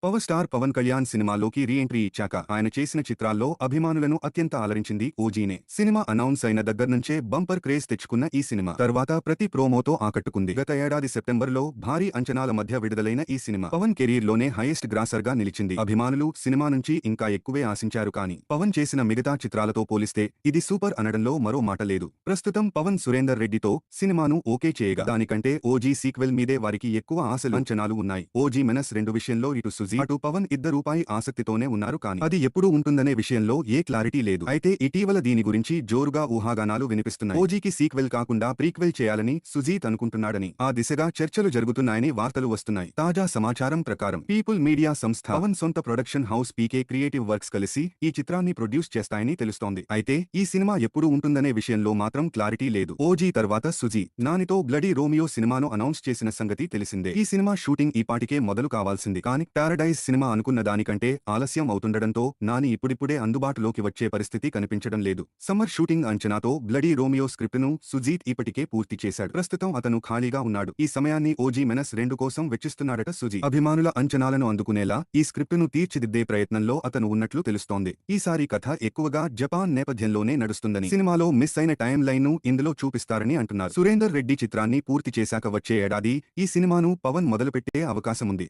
Power star Pawan Kalyan సినిమాలోకి re entry ఇచ్చాక ఆయన చేసిన చిత్రాల్లో అభిమానులను అత్యంత అలరించింది ఓజీనే. సినిమా అనౌన్స్ అయిన దగ్గర్నుంచే బంపర్ క్రేజ్ తెచ్చుకున్న ఈ సినిమా తర్వాత ప్రతి ప్రోమోతో ఆకట్టుకుంది. గత ఏడాది సెప్టెంబర్లో భారీ అంచనాల మధ్య విడుదలైన ఈ సినిమా పవన్ కెరీర్ లోనే హైయెస్ట్ గ్రాసర్ గా నిలిచింది. అభిమానులు సినిమా నుంచి ఇంకా ఎక్కువే ఆశించారు, కానీ పవన్ చేసిన మిగతా చిత్రాలతో పోలిస్తే ఇది సూపర్ అనడంలో మరో మాట లేదు. ప్రస్తుతం పవన్ సురేందర్ రెడ్డితో సినిమాను ఓకే చేయగా దానికంటే ఓజీ సీక్వెల్ మీదే వారికి ఎక్కువ ఆశలు అంచనాలు ఉన్నాయి. ఓజీ మెనస్ 2 విషయంలో ఇటు సుజీ అటు పవన్ ఇద్దరూ ఆసక్తితోనే ఉన్నారు, కానీ అది ఎప్పుడు ఉంటుందనే విషయంలో ఏ క్లారిటీ లేదు. అయితే ఇటీవల దీని గురించి జోరుగా ఊహాగానాలు వినిపిస్తున్నాయి. ఓజీకి సీక్వెల్ కాకుండా ప్రీక్వెల్ చేయాలని సుజీత్ అనుకుంటున్నాడని, ఆ దిశగా చర్చలు జరుగుతున్నాయని వార్తలు వస్తున్నాయి. తాజా సమాచారం ప్రకారం పీపుల్ మీడియా సంస్థ పవన్ సొంత ప్రొడక్షన్ హౌస్ పీకే క్రియేటివ్ వర్క్స్ కలిసి ఈ చిత్రాన్ని ప్రొడ్యూస్ చేస్తాయని తెలుస్తోంది. అయితే ఈ సినిమా ఎప్పుడు ఉంటుందనే విషయంలో మాత్రం క్లారిటీ లేదు. ఓజీ తర్వాత సుజీ నానితో బ్లడీ రోమియో సినిమాను అనౌన్స్ చేసిన సంగతి తెలిసిందే. ఈ సినిమా షూటింగ్ ఈపాటికే మొదలు కావాల్సింది, కానీ పారడైజ్ సినిమా అనుకున్న దానికంటే ఆలస్యం అవుతుండటంతో నాని ఇప్పుడిప్పుడే అందుబాటులోకి వచ్చే పరిస్థితి కనిపించడం లేదు. సమ్మర్ షూటింగ్ అంచనాతో బ్లడీ రోమియో స్క్రిప్ట్ను సుజీత్ ఇప్పటికే పూర్తి చేశాడు. ప్రస్తుతం అతను ఖాళీగా ఉన్నాడు. ఈ సమయాన్ని ఓజీ మెనస్ 2 కోసం వెచ్చిస్తున్నాడట సుజీ. అభిమానుల అంచనాలను అందుకునేలా ఈ స్క్రిప్ట్ను తీర్చిదిద్దే ప్రయత్నంలో అతను ఉన్నట్లు తెలుస్తోంది. ఈసారి కథ ఎక్కువగా జపాన్ నేపథ్యంలోనే నడుస్తుందని, సినిమాలో మిస్ అయిన టైం లైన్ ను ఇందులో చూపిస్తారని అంటున్నారు. సురేందర్ రెడ్డి చిత్రాన్ని పూర్తి చేశాక వచ్చే ఏడాది ఈ సినిమాను పవన్ మొదలుపెట్టే అవకాశముంది.